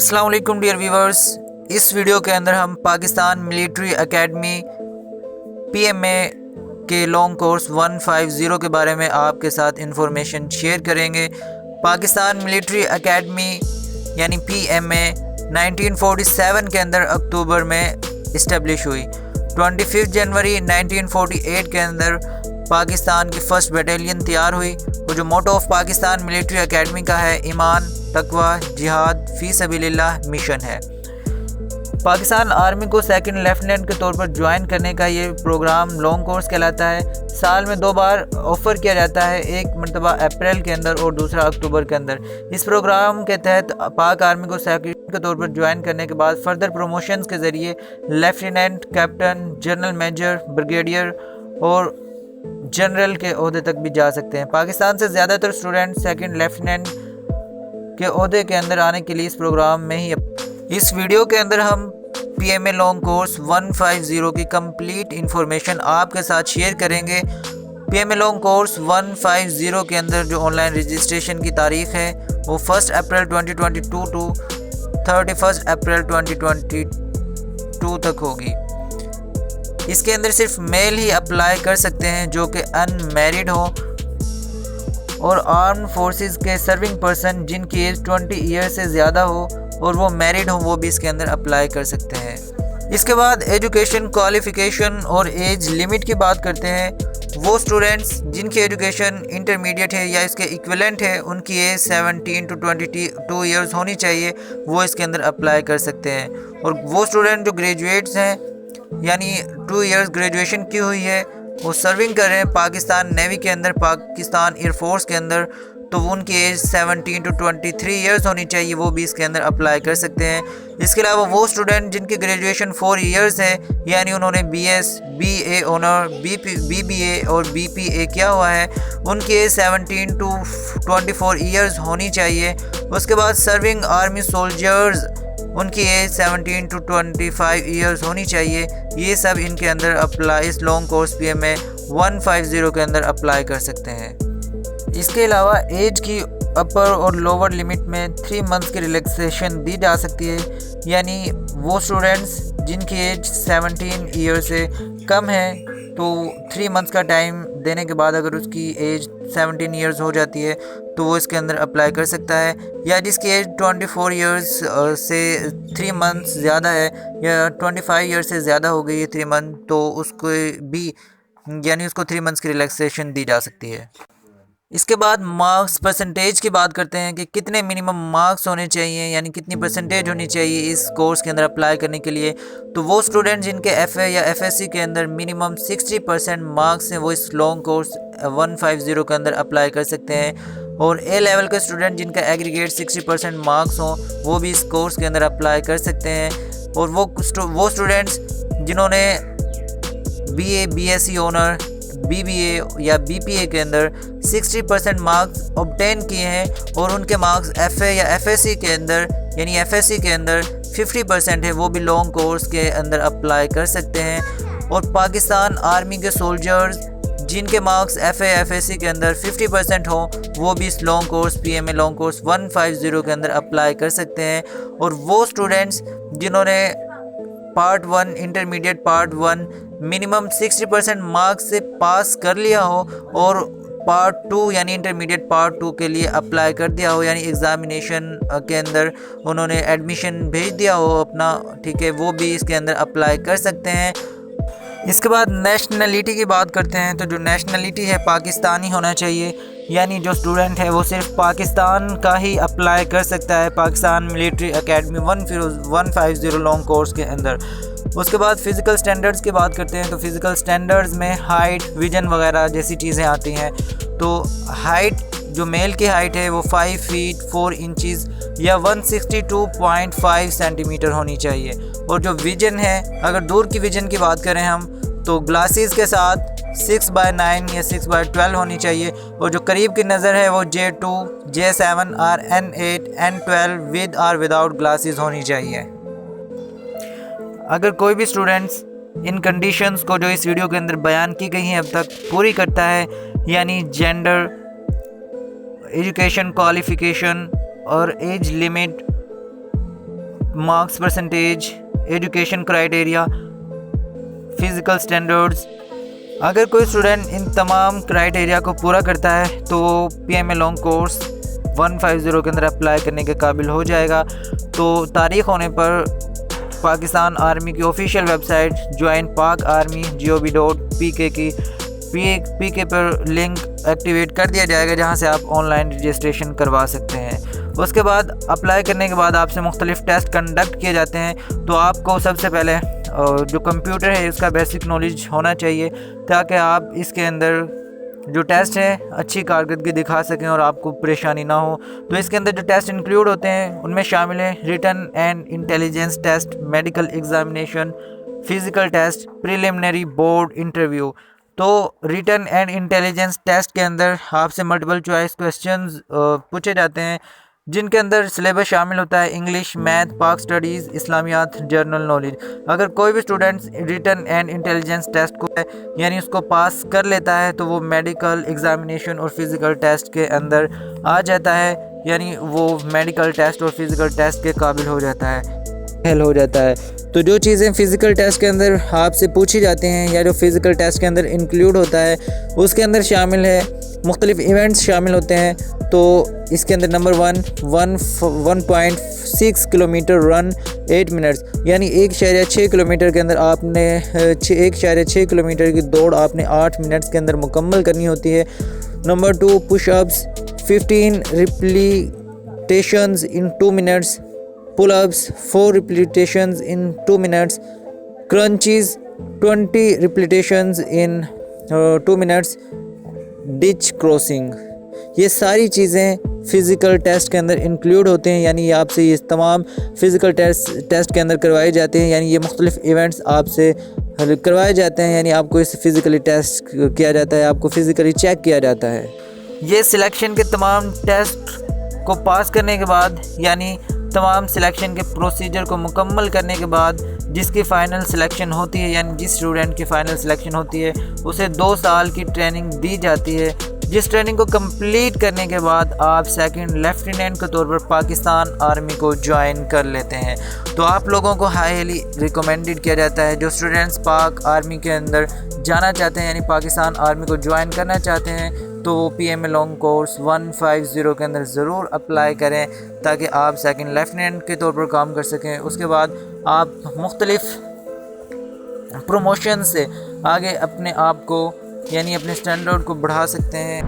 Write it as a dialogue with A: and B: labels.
A: अस्सलाम वालेकुम dear viewers. इस वीडियो के अंदर हम पाकिस्तान मिलिट्री एकेडमी पीएमए के लॉन्ग कोर्स 150 के बारे में आपके साथ इंफॉर्मेशन शेयर करेंगे। पाकिस्तान मिलिट्री एकेडमी यानी पीएमए 1947 के अंदर अक्टूबर में इस्टेब्लिश हुई। 25 जनवरी 1948 के अंदर पाकिस्तान की फर्स्ट बटालियन तैयार हुई और जो motto of Pakistan military academy का है ईमान, तकवा, जिहाद फी सबीलिल्लाह मिशन है। पाकिस्तान आर्मी को सेकंड लेफ्टिनेंट के तौर पर ज्वाइन करने का ये प्रोग्राम लॉन्ग कोर्स कहलाता है। साल में 2 बार ऑफ़र किया जाता है, एक मरतबा अप्रैल के अंदर और दूसरा अक्टूबर के अंदर। इस प्रोग्राम के तहत पाक आर्मी को सेकंड के तौर पर ज्वाइन करने के बाद फर्दर प्रमोशंस के ज़रिए lieutenant, captain, general major, brigadier और जनरल के ओहदे तक भी जा सकते हैं। पाकिस्तान से ज़्यादातर स्टूडेंट सेकंड लेफ्टिनेंट के ओहदे के अंदर आने के लिए इस प्रोग्राम में ही। इस वीडियो के अंदर हम पीएमए लॉन्ग कोर्स 150 की कंप्लीट इंफॉर्मेशन आपके साथ शेयर करेंगे। पीएमए लॉन्ग कोर्स 150 के अंदर जो ऑनलाइन रजिस्ट्रेशन की तारीख है वो 1 अप्रैल 2022 टू 31 अप्रैल 2022 तक होगी। इसके अंदर सिर्फ मेल ही अप्लाई कर सकते हैं जो कि अनमैरिड हो और आर्म फोर्सेस के सर्विंग पर्सन जिनकी एज 20 ईयर से ज़्यादा हो और वो मैरिड हो, वो भी इसके अंदर अप्लाई कर सकते हैं। इसके बाद एजुकेशन क्वालिफ़िकेशन और एज लिमिट की बात करते हैं। वो स्टूडेंट्स जिनकी एजुकेशन इंटरमीडिएट है या इसके इक्विवेलेंट है, उनकी एज 17 टू 22 ईयर्स होनी चाहिए, वो इसके अंदर अप्लाई कर सकते हैं। और वो स्टूडेंट जो ग्रेजुएट्स हैं यानी 2 ईयर्स ग्रेजुएशन की हुई है, वो सर्विंग कर रहे हैं पाकिस्तान नेवी के अंदर, पाकिस्तान एयरफोर्स के अंदर, तो वो उनकी एज 17 टू 23 ईयर्स होनी चाहिए, वो भी इसके अंदर अप्लाई कर सकते हैं। इसके अलावा वो स्टूडेंट जिनकी ग्रेजुएशन 4 ईयर्स है यानी उन्होंने BS, BA ऑनर, BBA और BPA किया हुआ है, उनकी एज 17 टू 24 ईयर्स होनी चाहिए। उसके बाद सर्विंग आर्मी सोल्जर्स, उनकी एज 17 टू 25 ईयर्स होनी चाहिए। ये सब इनके अंदर अप्लाई इस लॉन्ग कोर्स पीएमए 150 के अंदर अप्लाई कर सकते हैं। इसके अलावा एज की अपर और लोअर लिमिट में 3 मंथ्स की रिलैक्सेशन दी जा सकती है, यानी वो स्टूडेंट्स जिनकी एज 17 ईयर से कम है तो 3 मंथ्स का टाइम देने के बाद अगर उसकी एज 17 ईयर्स हो जाती है तो वो इसके अंदर अप्लाई कर सकता है। या जिसकी एज 24 ईयर्स से 3 मंथ्स ज़्यादा है या 25 ईयर्स से ज़्यादा हो गई है 3 मंथ, तो उसको भी यानी उसको 3 मंथ्स की रिलैक्सेशन दी जा सकती है। इसके बाद मार्क्स परसेंटेज की बात करते हैं कि कितने मिनिमम मार्क्स होने चाहिए, यानी कितनी परसेंटेज होनी चाहिए इस कोर्स के अंदर अप्लाई करने के लिए। तो वो स्टूडेंट जिनके FA या FSC के अंदर मिनिमम 60% मार्क्स हैं वो इस लॉन्ग कोर्स 150 के अंदर अप्लाई कर सकते हैं। और A लेवल के स्टूडेंट जिनका एग्रीगेट 60% मार्क्स हों वो भी इस कोर्स के अंदर अप्लाई कर सकते हैं। और वो स्टूडेंट्स जिन्होंने BA, BSc ऑनर, BBA या BPA के अंदर 60% मार्क्स ऑब्टेन किए हैं और उनके मार्क्स FA या FSC के अंदर यानी FSC के अंदर 50% है, वो भी लॉन्ग कोर्स के अंदर अप्लाई कर सकते हैं। और पाकिस्तान आर्मी के सोल्जर्स जिनके मार्क्स FA FSC के अंदर 50% हो वो भी इस long course PMA long course 150 के अंदर अप्लाई कर सकते हैं। और वो स्टूडेंट्स जिन्होंने part 1 intermediate part 1 minimum 60% marks से पास कर लिया हो और पार्ट 2 यानी इंटरमीडिएट पार्ट 2 के लिए अप्लाई कर दिया हो, यानी एग्ज़ामिनेशन के अंदर उन्होंने एडमिशन भेज दिया हो अपना, ठीक है, वो भी इसके अंदर अप्लाई कर सकते हैं। इसके बाद नेशनलिटी की बात करते हैं। तो जो नेशनलिटी है पाकिस्तानी होना चाहिए, यानी जो स्टूडेंट है वो सिर्फ पाकिस्तान का ही अप्लाई कर सकता है Pakistan military academy 150 long course के अंदर। उसके बाद फ़िज़िकल स्टैंडर्ड्स की बात करते हैं। तो फ़िज़िकल स्टैंडर्ड्स में हाइट, विजन वगैरह जैसी चीज़ें आती हैं। तो हाइट, जो मेल की हाइट है वो 5 फीट 4 इंचज़ या 162.5 सेंटीमीटर होनी चाहिए। और जो विजन है, अगर दूर की विजन की बात करें हम तो ग्लासेस के साथ 6/9 या 6/12 होनी चाहिए। और जो करीब की नज़र है वो J2, J7 और N8, N12 विद और विदाउट ग्लासेस होनी चाहिए। अगर कोई भी स्टूडेंट्स इन कंडीशंस को जो इस वीडियो के अंदर बयान की गई हैं अब तक पूरी करता है, यानी जेंडर, एजुकेशन क्वालिफ़िकेशन और age limit marks percentage, education criteria, physical standards. अगर कोई स्टूडेंट इन तमाम क्राइटेरिया को पूरा करता है तो वो PMA लॉन्ग कोर्स 150 के अंदर अप्लाई करने के काबिल हो जाएगा। तो तारीख़ होने पर पाकिस्तान आर्मी की ऑफिशियल वेबसाइट ज्वाइन पाक आर्मी gov.pk की PK पर लिंक एक्टिवेट कर दिया जाएगा, जहां से आप ऑनलाइन रजिस्ट्रेशन करवा सकते हैं। उसके बाद अप्लाई करने के बाद आपसे मुख्तलिफ टेस्ट कंडक्ट किए जाते हैं। तो आपको सबसे पहले जो कंप्यूटर है इसका बेसिक नॉलेज होना चाहिए, ताकि आप इसके अंदर जो टेस्ट है अच्छी कारकर्दगी दिखा सकें और आपको परेशानी ना हो। तो इसके अंदर जो टेस्ट इंक्लूड होते हैं उनमें शामिल है written and intelligence test, medical examination, physical test, preliminary board interview. तो रिटन एंड इंटेलिजेंस टेस्ट के अंदर आपसे मल्टीपल चॉइस क्वेश्चंस पूछे जाते हैं, जिनके अंदर सिलेबस शामिल होता है इंग्लिश, मैथ, पाक स्टडीज़, इस्लामियात, जर्नल नॉलेज। अगर कोई भी student written and intelligence test को यानी उसको पास कर लेता है तो वो मेडिकल एग्जामिनेशन और फिज़िकल टेस्ट के अंदर आ जाता है, यानी वो मेडिकल टेस्ट और फिज़िकल टेस्ट के काबिल हो जाता है। तो जो चीज़ें फ़िज़िकल टेस्ट के अंदर आपसे पूछी जाती हैं या जो फ़िज़िकल टेस्ट के अंदर इंक्लूड होता है उसके अंदर शामिल है मुख्तलिफ़ इवेंट्स शामिल होते हैं। तो इसके अंदर नंबर 1.6 किलोमीटर रन 8 मिनट्स, यानी 1.6 किलोमीटर के अंदर आपने 1.6 किलोमीटर की दौड़ आपने 8 मिनट्स के अंदर मुकम्मल करनी होती है। नंबर 2 पुशअप्स 15 रिप्लीटेशंस इन 2 मिनट्स, पुल-अप्स 4 रिप्लीटेशंस इन 2 मिनट्स, क्रंचीज 20 रिप्लीटेशंस इन 2 मिनट्स, डिच क्रॉसिंग। ये सारी चीज़ें फ़िज़िकल टेस्ट के अंदर इंक्लूड होते हैं, यानी आपसे ये तमाम फ़िज़िकल टेस्ट के अंदर करवाए जाते हैं, यानी ये मुख्तलिफ़ इवेंट्स आपसे करवाए जाते हैं, यानी आपको इस फ़िज़िकली टेस्ट किया जाता है, आपको फ़िज़िकली चेक किया जाता है। ये सिलेक्शन के तमाम टेस्ट को पास करने के बाद, यानी तमाम सिलेक्शन के प्रोसीजर को मुकम्मल करने के बाद जिसकी फ़ाइनल सिलेक्शन होती है, यानी जिस स्टूडेंट की फ़ाइनल सिलेक्शन होती है उसे 2 साल की ट्रेनिंग दी जाती है, जिस ट्रेनिंग को कंप्लीट करने के बाद आप सेकंड लेफ्टिनेंट के तौर पर पाकिस्तान आर्मी को ज्वाइन कर लेते हैं। तो आप लोगों को हाईली रिकमेंडेड किया जाता है, जो स्टूडेंट्स पाक आर्मी के अंदर जाना चाहते हैं यानी पाकिस्तान आर्मी को ज्वाइन करना चाहते हैं, तो PMA लॉन्ग कोर्स 150 के अंदर ज़रूर अप्लाई करें, ताकि आप सेकंड लेफ्टिनेंट के तौर पर काम कर सकें। उसके बाद आप मुख्तलिफ़ प्रमोशन से आगे अपने आप को यानी अपने स्टैंडर्ड को बढ़ा सकते हैं।